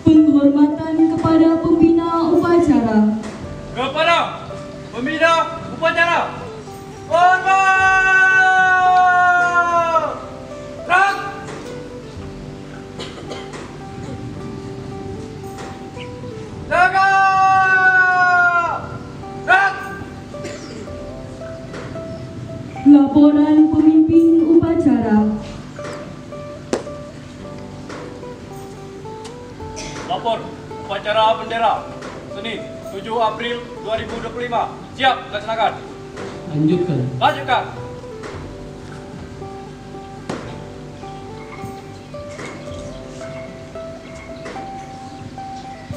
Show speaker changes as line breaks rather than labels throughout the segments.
Penghormatan kepada pembina upacara.
Kepada pembina upacara. Hormat! Gerak! Jaga! Gerak!
Laporan pemimpin upacara.
Lapor upacara bendera Senin 7 April 2025. Siap laksanakan. Lanjutkan.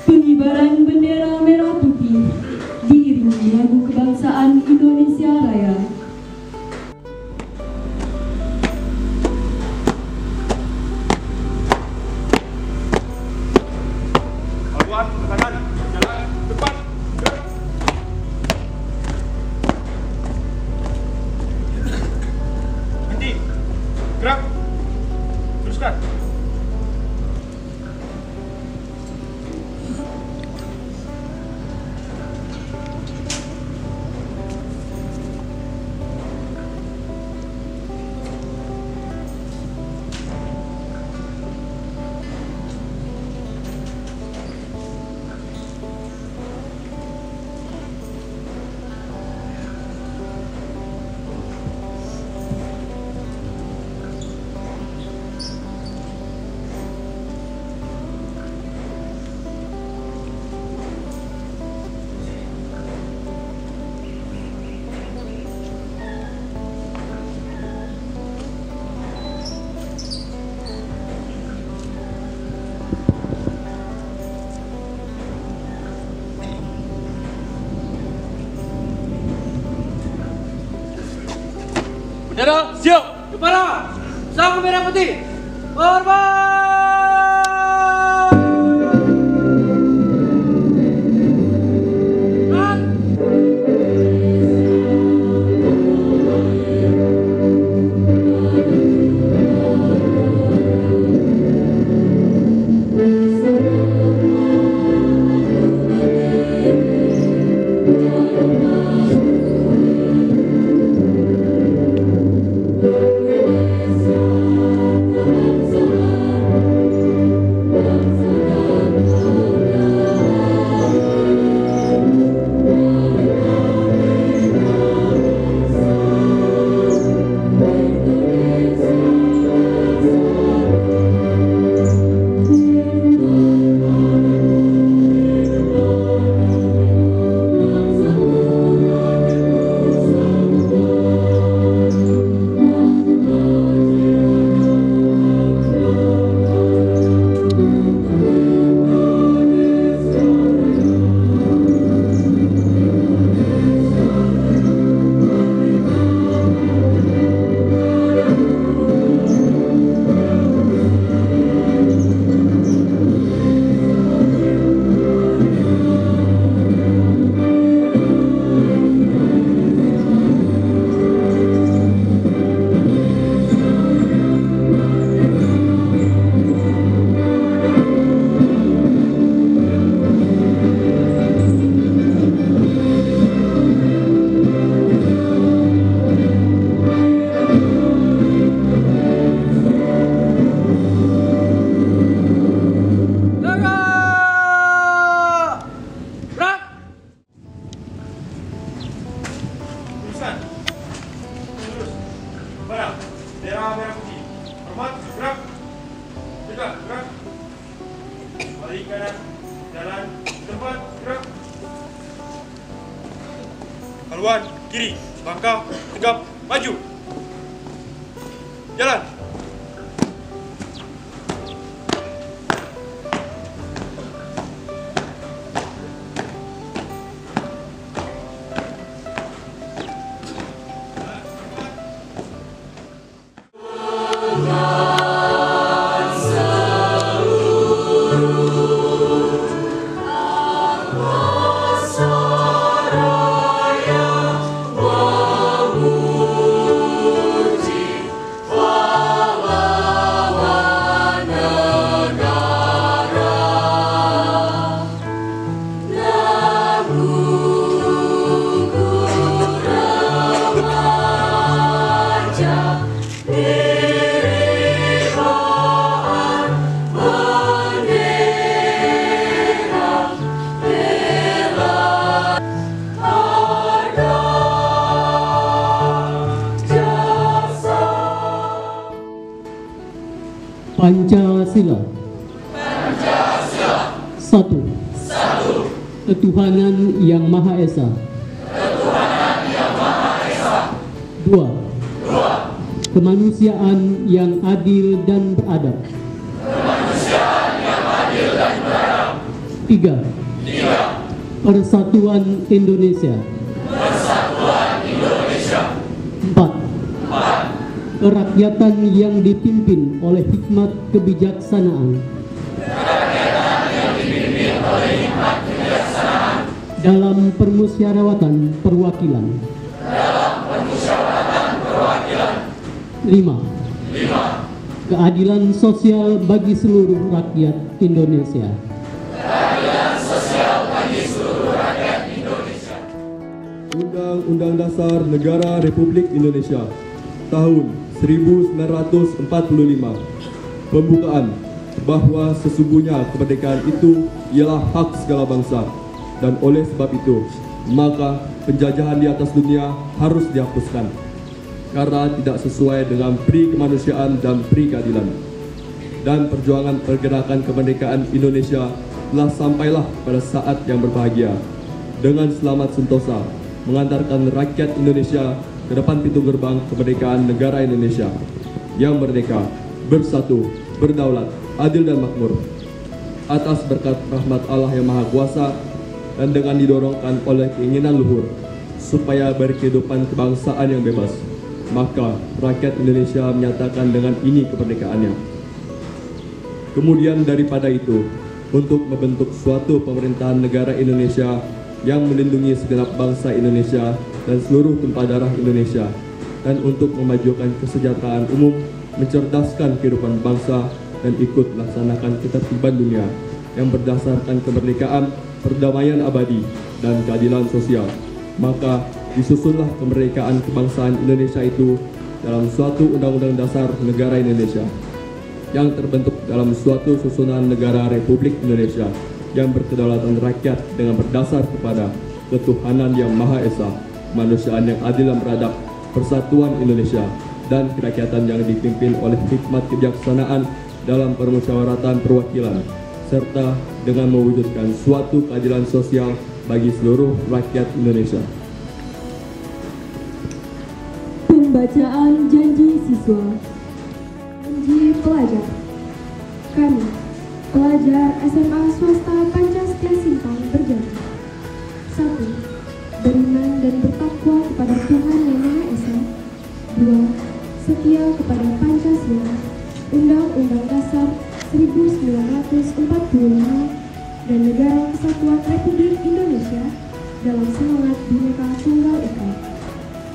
Pengibaran bendera merah putih diiringi lagu kebangsaan Indonesia Raya.
Haluan ke kanan, jalan depan. Gerak. Henti. Gerak. Teruskan. Bendera siap. Kepala sang merah putih. Hormat! Balik kanan, jalan depan, gerak. Haluan kiri, langkah tegap, maju. Jalan.
Pancasila. Satu. Ketuhanan Yang Maha Esa. Dua. Kemanusiaan yang adil dan beradab. Tiga. Persatuan Indonesia. Empat. Kerakyatan yang dipimpin oleh hikmat kebijaksanaan. Dalam permusyawaratan perwakilan. 5. Keadilan sosial bagi seluruh rakyat Indonesia.
Undang-Undang Dasar Negara Republik Indonesia tahun 1945. Pembukaan bahwa sesungguhnya kemerdekaan itu ialah hak segala bangsa, dan oleh sebab itu maka penjajahan di atas dunia harus dihapuskan karena tidak sesuai dengan pri kemanusiaan dan pri keadilan. Dan perjuangan pergerakan kemerdekaan Indonesia telah sampailah pada saat yang berbahagia dengan selamat sentosa mengantarkan rakyat Indonesia ke depan pintu gerbang kemerdekaan negara Indonesia yang merdeka, bersatu, berdaulat, adil dan makmur atas berkat rahmat Allah yang Maha Kuasa, dan dengan didorongkan oleh keinginan luhur supaya berkehidupan kebangsaan yang bebas, maka rakyat Indonesia menyatakan dengan ini kemerdekaannya. Kemudian daripada itu, untuk membentuk suatu pemerintahan negara Indonesia yang melindungi segenap bangsa Indonesia dan seluruh tumpah darah Indonesia, dan untuk memajukan kesejahteraan umum, mencerdaskan kehidupan bangsa, dan ikut melaksanakan ketertiban dunia yang berdasarkan kemerdekaan, perdamaian abadi, dan keadilan sosial. Maka disusunlah kemerdekaan kebangsaan Indonesia itu dalam suatu Undang-Undang Dasar Negara Indonesia yang terbentuk dalam suatu susunan negara Republik Indonesia yang berkedaulatan rakyat dengan berdasar kepada ketuhanan yang Maha Esa, kemanusiaan yang adil dan beradab, persatuan Indonesia, dan kerakyatan yang dipimpin oleh hikmat kebijaksanaan dalam permusyawaratan perwakilan, serta dengan mewujudkan suatu keadilan sosial bagi seluruh rakyat Indonesia.
Pembacaan janji siswa. Janji pelajar. Kami, pelajar SMA Swasta Pancasila Simpang berjanji. 1. Beriman dan bertakwa kepada Tuhan Yang Maha Esa. 2. Setia kepada Pancasila, Undang-Undang Dasar 1945, dan Negara Kesatuan Republik Indonesia dalam semangat Bhinneka Tunggal Ika.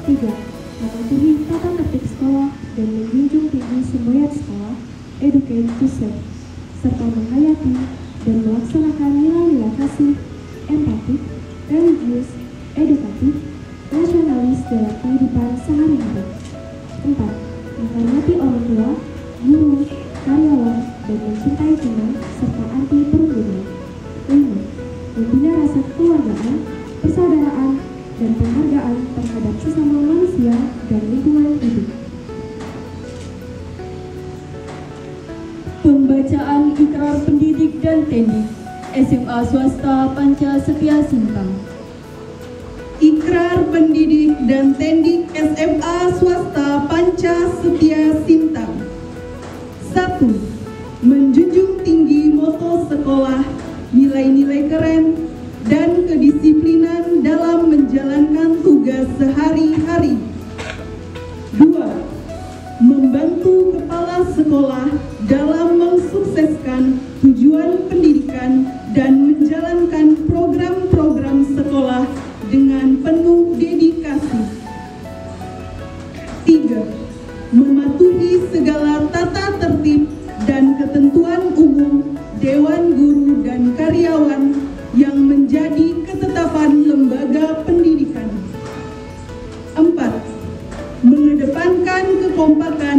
3. Mematuhi tata tertib sekolah dan menjunjung tinggi semboyan sekolah, educate to serve, serta menghayati dan melaksanakan nilai-nilai kasih, empati, religius, edukatif, nasionalis dalam kehidupan sehari-hari. 4. Menghormati orang tua, guru, karyawan, dan mencintai teman serta anti perundungan. 5. Membina rasa kekeluargaan, persaudaraan, dan penghargaan terhadap sesama manusia dan lingkungan hidup. Pembacaan Ikrar Pendidik dan Tendik SMA Swasta Pancasila Simpang.
Ikrar Pendidik dan Tendik SMA Swasta Pancasila Simpang. 1. Menjunjung tinggi moto sekolah, nilai-nilai keren, dan kedisiplinan dalam menjalankan tugas sehari-hari. 2. Membantu kepala sekolah dalam mensukseskan tujuan pendidikan dan menjalankan program-program sekolah dengan penuh dedikasi. 3. Mematuhi segala tata tertib dan ketentuan umum Dewan Guru dan Karyawan yang menjadi ketetapan lembaga pendidikan. 4. Mengedepankan kekompakan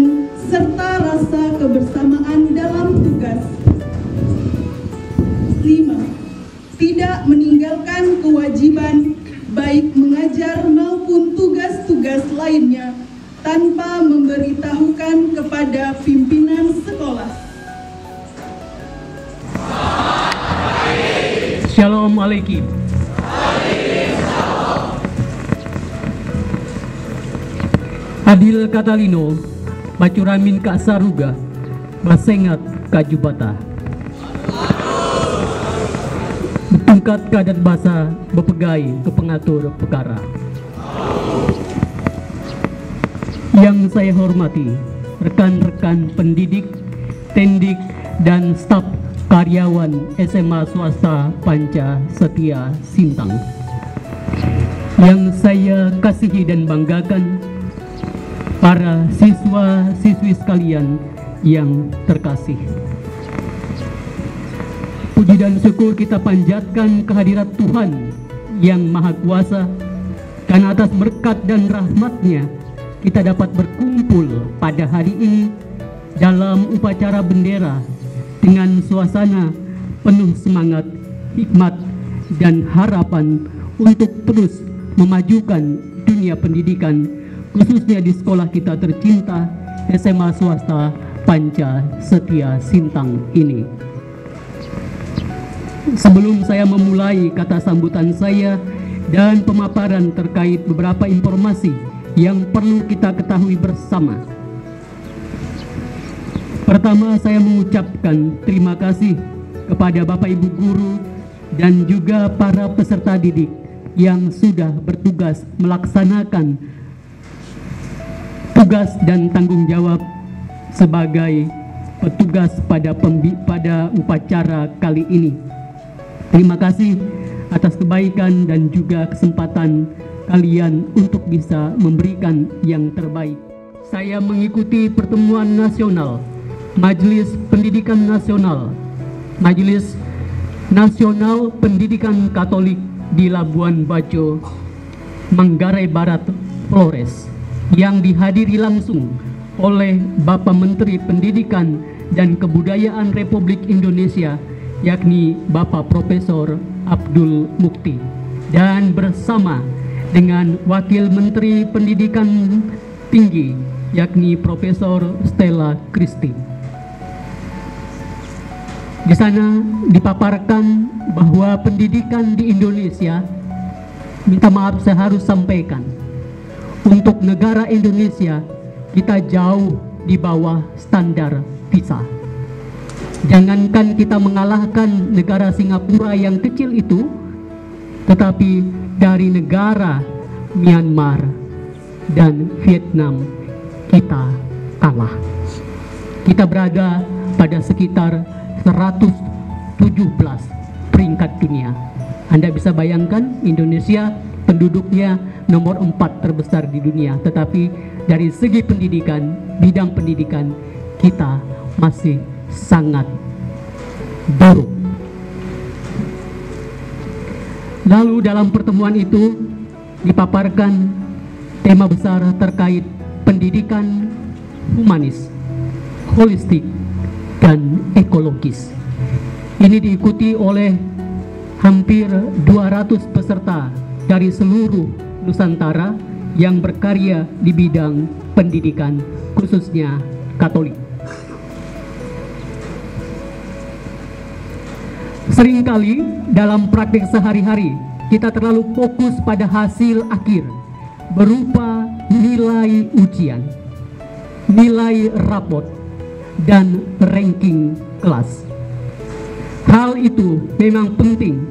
meninggalkan kewajiban baik mengajar maupun tugas-tugas lainnya tanpa memberitahukan kepada pimpinan sekolah.
Shalom Alaikum. Adil Katalino, Bacuramin Kak Saruga, Basengat Kajubata. Betungkat kadat basa bepegai ke pengatur perkara. Yang saya hormati rekan-rekan pendidik, tendik, dan staf karyawan SMA swasta Panca Setia Sintang. Yang saya kasihi dan banggakan, para siswa-siswi sekalian yang terkasih. Puji dan syukur kita panjatkan kehadirat Tuhan yang Maha Kuasa, karena atas berkat dan rahmat-Nya kita dapat berkumpul pada hari ini dalam upacara bendera dengan suasana penuh semangat, hikmat, dan harapan untuk terus memajukan dunia pendidikan, khususnya di sekolah kita tercinta SMA swasta Panca Setia Sintang ini. Sebelum saya memulai kata sambutan saya dan pemaparan terkait beberapa informasi yang perlu kita ketahui bersama, pertama saya mengucapkan terima kasih kepada Bapak Ibu Guru dan juga para peserta didik yang sudah bertugas melaksanakan tugas dan tanggung jawab sebagai petugas pada upacara kali ini. Terima kasih atas kebaikan dan juga kesempatan kalian untuk bisa memberikan yang terbaik. Saya mengikuti pertemuan nasional Majelis Pendidikan Nasional, Majelis Nasional Pendidikan Katolik di Labuan Bajo, Manggarai Barat, Flores, yang dihadiri langsung oleh Bapak Menteri Pendidikan dan Kebudayaan Republik Indonesia, yakni Bapak Profesor Abdul Mukti, dan bersama dengan Wakil Menteri Pendidikan Tinggi, yakni Profesor Stella Christy. Di sana dipaparkan bahwa pendidikan di Indonesia, minta maaf saya harus sampaikan, untuk negara Indonesia kita jauh di bawah standar PISA. Jangankan kita mengalahkan negara Singapura yang kecil itu, tetapi dari negara Myanmar dan Vietnam kita kalah. Kita berada pada sekitar 117 peringkat dunia. Anda bisa bayangkan Indonesia penduduknya nomor 4 terbesar di dunia, tetapi dari segi pendidikan, bidang pendidikan kita masih sangat buruk. Lalu dalam pertemuan itu dipaparkan tema besar terkait pendidikan humanis, holistik, dan ekologis. Ini diikuti oleh hampir 200 peserta dari seluruh Nusantara yang berkarya di bidang pendidikan, khususnya Katolik. Seringkali dalam praktik sehari-hari kita terlalu fokus pada hasil akhir berupa nilai ujian, nilai rapot, dan ranking kelas. Hal itu memang penting,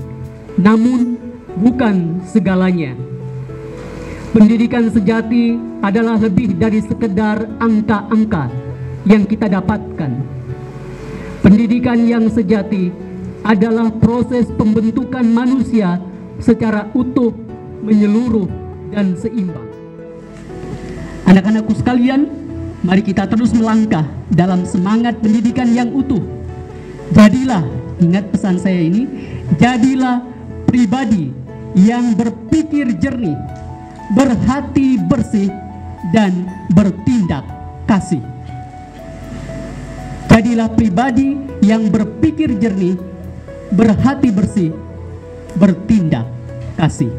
namun bukan segalanya. Pendidikan sejati adalah lebih dari sekedar angka-angka yang kita dapatkan. Pendidikan yang sejati adalah proses pembentukan manusia secara utuh, menyeluruh, dan seimbang. Anak-anakku sekalian, mari kita terus melangkah dalam semangat pendidikan yang utuh. Jadilah, ingat pesan saya ini, jadilah pribadi yang berpikir jernih, berhati bersih, dan bertindak kasih. Jadilah pribadi yang berpikir jernih, berhati bersih, bertindak kasih.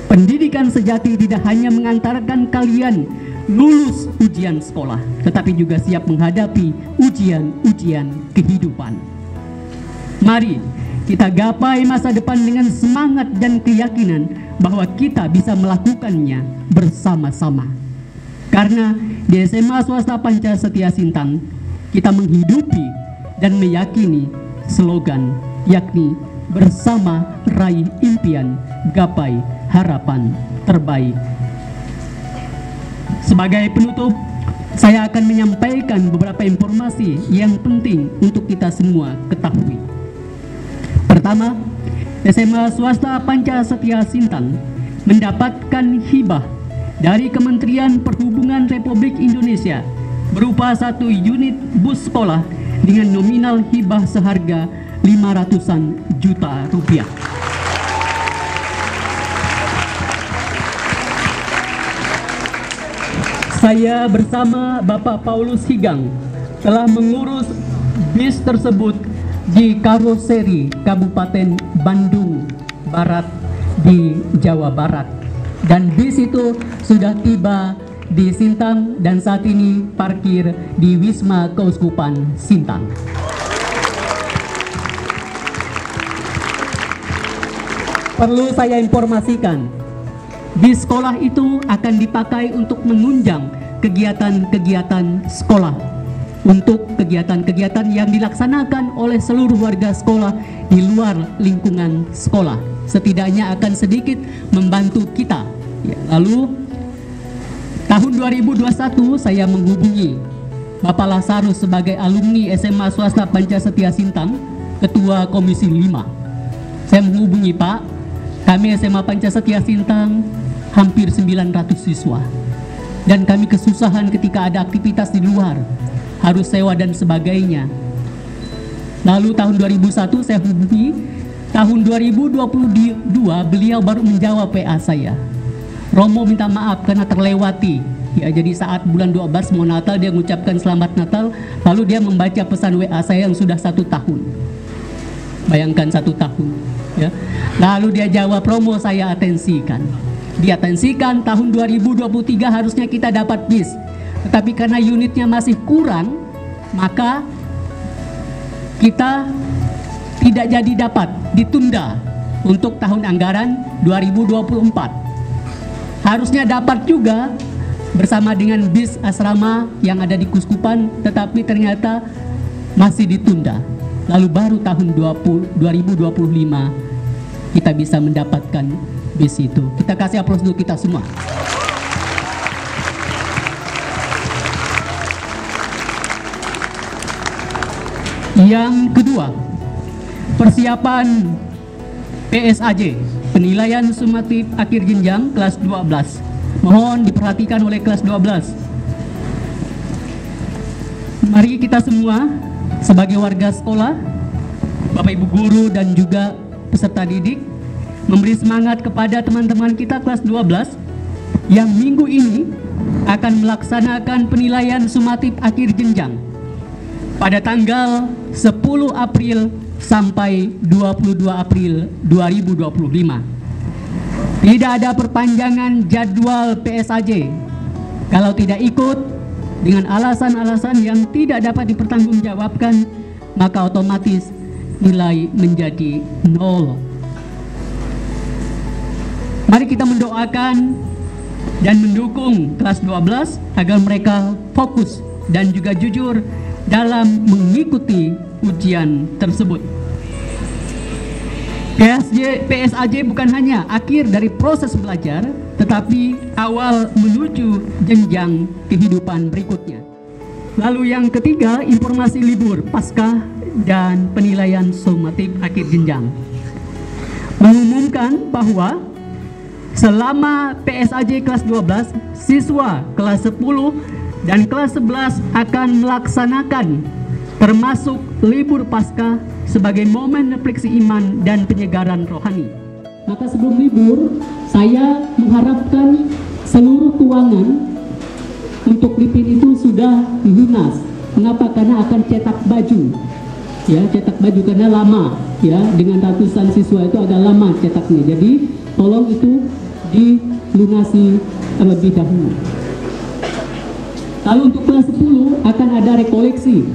Pendidikan sejati tidak hanya mengantarkan kalian lulus ujian sekolah, tetapi juga siap menghadapi ujian-ujian kehidupan. Mari kita gapai masa depan dengan semangat dan keyakinan bahwa kita bisa melakukannya bersama-sama. Karena di SMA Swasta Panca Setia Sintang, kita menghidupi dan meyakini slogan, yakni bersama raih impian, gapai harapan terbaik. Sebagai penutup, saya akan menyampaikan beberapa informasi yang penting untuk kita semua ketahui. Pertama, SMA Swasta Panca Setia Sintang mendapatkan hibah dari Kementerian Perhubungan Republik Indonesia berupa 1 unit bus sekolah dengan nominal hibah seharga 500-an juta rupiah. Saya bersama Bapak Paulus Higang telah mengurus bis tersebut di Karoseri Kabupaten Bandung Barat di Jawa Barat, dan bis itu sudah tiba di Sintang dan saat ini parkir di Wisma Keuskupan Sintang. Perlu saya informasikan, bis sekolah itu akan dipakai untuk menunjang kegiatan-kegiatan sekolah, untuk kegiatan-kegiatan yang dilaksanakan oleh seluruh warga sekolah di luar lingkungan sekolah. Setidaknya akan sedikit membantu kita. Ya, lalu tahun 2021 saya menghubungi Bapak Lasarus sebagai alumni SMA Swasta Panca Setia Sintang, Ketua Komisi 5. Saya menghubungi, Pak, kami SMA Panca Setia Sintang hampir 900 siswa, dan kami kesusahan ketika ada aktivitas di luar, harus sewa dan sebagainya. Lalu tahun 2001 saya hubungi, tahun 2022 beliau baru menjawab PA saya, Romo minta maaf karena terlewati. Ya, jadi saat bulan 12 mau Natal dia mengucapkan selamat Natal, lalu dia membaca pesan WA saya yang sudah 1 tahun. Bayangkan 1 tahun. Ya. Lalu dia jawab, Romo saya atensikan. Diatensikan tahun 2023 harusnya kita dapat bis, tetapi karena unitnya masih kurang, maka kita tidak jadi dapat, ditunda untuk tahun anggaran 2024. Harusnya dapat juga bersama dengan bis asrama yang ada di Kuskupan, tetapi ternyata masih ditunda. Lalu baru tahun 2025 kita bisa mendapatkan bis itu. Kita kasih aplaus dulu kita semua. Yang kedua, persiapan PSAJ, penilaian sumatif akhir jenjang kelas 12. Mohon diperhatikan oleh kelas 12. Mari kita semua sebagai warga sekolah, Bapak Ibu guru dan juga peserta didik, memberi semangat kepada teman-teman kita kelas 12 yang minggu ini akan melaksanakan penilaian sumatif akhir jenjang pada tanggal 10 April sampai 22 April 2025. Tidak ada perpanjangan jadwal PSAJ. Kalau tidak ikut dengan alasan-alasan yang tidak dapat dipertanggungjawabkan, maka otomatis nilai menjadi 0. Mari kita mendoakan dan mendukung kelas 12 agar mereka fokus dan juga jujur dalam mengikuti ujian tersebut. PSAJ bukan hanya akhir dari proses belajar, tetapi awal menuju jenjang kehidupan berikutnya. Lalu yang ketiga, informasi libur Paskah dan penilaian sumatif akhir jenjang. Mengumumkan bahwa selama PSAJ kelas 12, siswa kelas 10 dan kelas 11 akan melaksanakan termasuk libur Paskah sebagai momen refleksi iman dan penyegaran rohani. Maka sebelum libur, saya mengharapkan seluruh keuangan untuk Lipin itu sudah lunas. Mengapa? Karena akan cetak baju. ya cetak baju karena lama ya, dengan ratusan siswa itu agak lama cetaknya. Jadi tolong itu dilunasi terlebih dahulu. Lalu untuk kelas 10 akan ada rekoleksi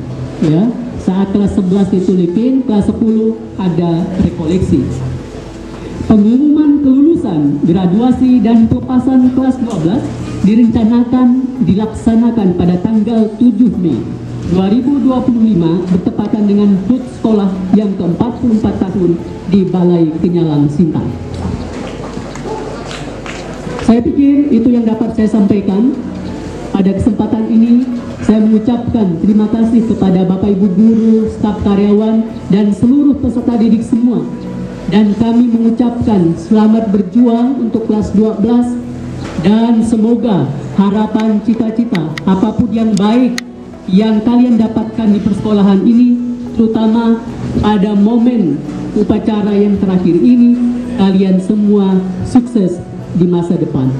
ya. Saat kelas 11 ditulipin, kelas 10 ada rekoleksi. Pengumuman kelulusan, graduasi dan pelepasan kelas 12 direncanakan dilaksanakan pada tanggal 7 Mei 2025 bertepatan dengan HUT sekolah yang ke-44 tahun di Balai Kenyalang Sintang. Saya pikir itu yang dapat saya sampaikan. Pada kesempatan ini saya mengucapkan terima kasih kepada Bapak Ibu guru, staf karyawan, dan seluruh peserta didik semua. Dan kami mengucapkan selamat berjuang untuk kelas 12 dan semoga harapan cita-cita apapun yang baik yang kalian dapatkan di persekolahan ini, terutama pada momen upacara yang terakhir ini, kalian semua sukses di masa depan.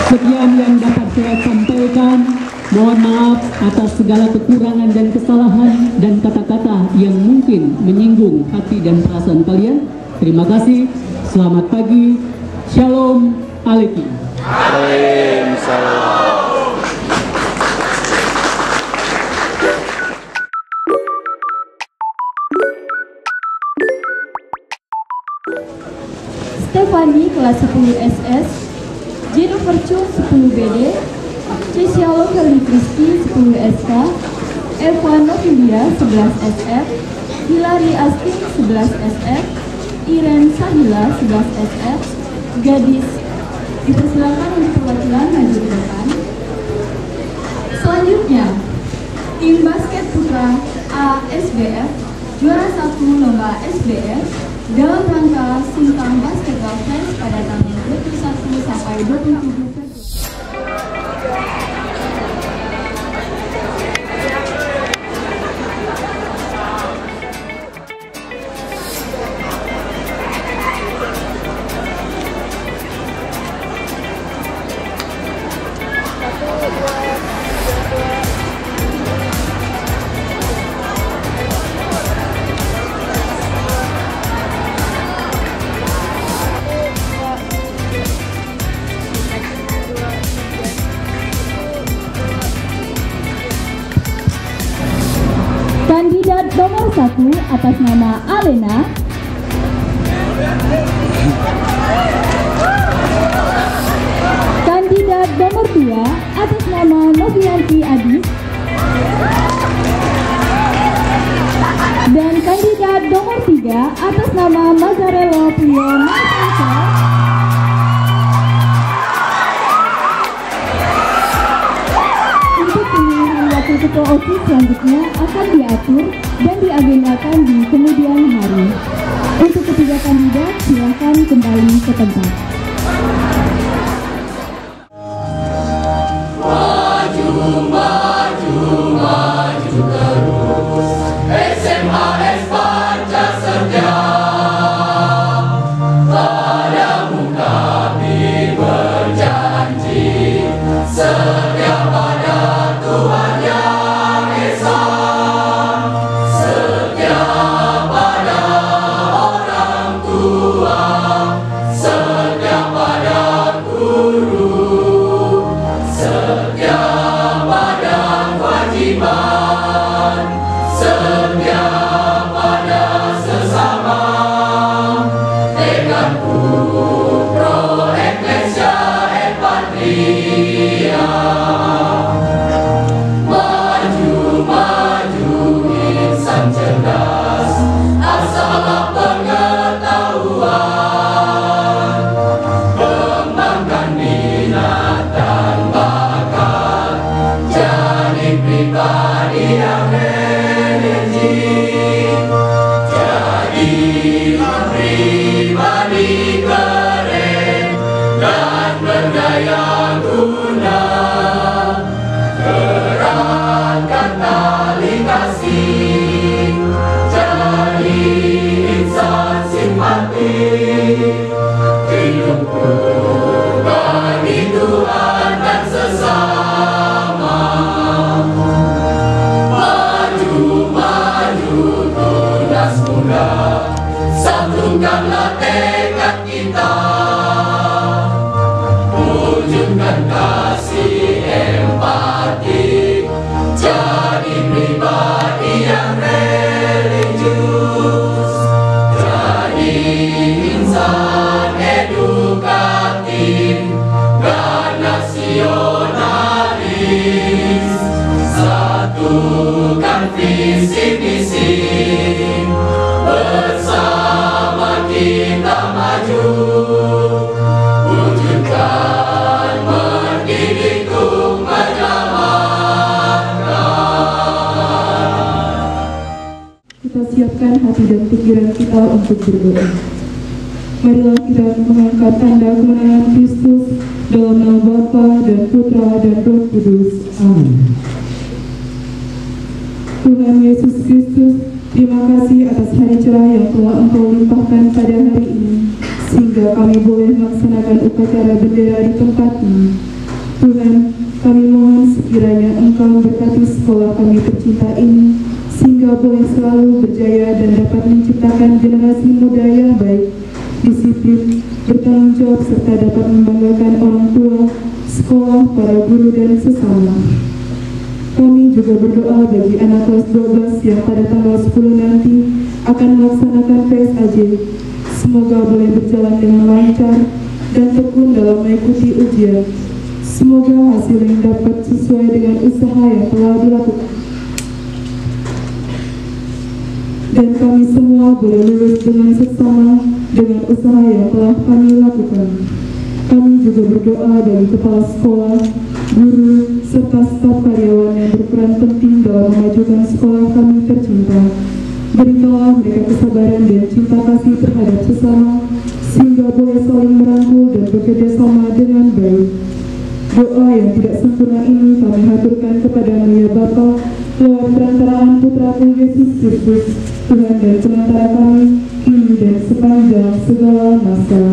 Sekian yang dapat saya sampaikan. Mohon maaf atas segala kekurangan dan kesalahan dan kata-kata yang mungkin menyinggung hati dan perasaan kalian. Terima kasih. Selamat pagi. Shalom Aleichem.
Waalaikumsalam.
Stefani kelas 10 SS, Jennifer Chung 10 BD, Cesialo Kelly Kristi 10 SK, Eva Novilia 11 SF, Hilary Astin 11 SF, Iren Sahila 11 SF. Gadis dipersilakan untuk perwakilan maju ke depan. Selanjutnya, tim basket putra ASBF juara 1 lomba SBF dalam rangka Sintang Basketball Fest pada tanggal 21 sampai 27 Februari. Kandidat nomor 1 atas nama Alena, kandidat nomor 2 atas nama Novianti Adis, dan kandidat nomor 3 atas nama Mazzarello Prio Martinsa. Untuk pemilihan wakil ketua OSIS selanjutnya akan diatur dan diagendakan di kemudian hari. Untuk ketiga kandidat silakan kembali ke tempat.
Setia pada
Satukan visi misi, bersama kita maju, wujudkan mendidik untuk menyelamatkan.
Kita siapkan hati dan pikiran kita untuk berdoa. Marilah kita mengangkat tanda kemenangan Kristus dalam nama Bapa dan Putra dan Roh Kudus. Amin. Tuhan Yesus Kristus, terima kasih atas hari cerah yang telah Engkau limpahkan pada hari ini, sehingga kami boleh melaksanakan upacara bendera di tempat ini. Tuhan, kami mohon sekiranya Engkau memberkati sekolah kami tercinta ini, sehingga boleh selalu berjaya dan dapat menciptakan generasi muda yang baik, disiplin, bertanggung jawab, serta dapat membanggakan orang tua, sekolah, para guru, dan sesama. Kami juga berdoa bagi anak kelas 12 yang pada tanggal 10 nanti akan melaksanakan PSAJ. Semoga boleh berjalan dengan lancar dan tekun dalam mengikuti ujian. Semoga hasil yang dapat sesuai dengan usaha yang telah dilakukan. Dan kami semua boleh lulus dengan seksama dengan usaha yang telah kami lakukan. Kami juga berdoa bagi kepala sekolah, guru, serta staf karyawan yang berperan penting dalam memajukan sekolah kami tercinta. Berikanlah mereka kesabaran dan cinta kasih terhadap sesama, sehingga boleh saling merangkul dan bekerja sama dengan baik. Doa yang tidak sempurna ini kami haturkan kepada-Mu ya Bapa, lewat perantaraan Putra-Mu Yesus Kristus, Tuhan dan penantara kami, kini dan sepanjang segala masa.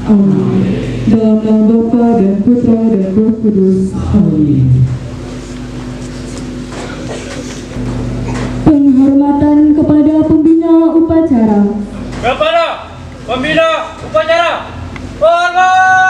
Amin. Dalam nama Bapa dan Putra dan Roh Kudus. Amin. Penghormatan kepada pembina upacara.
Kepada pembina upacara, hormat!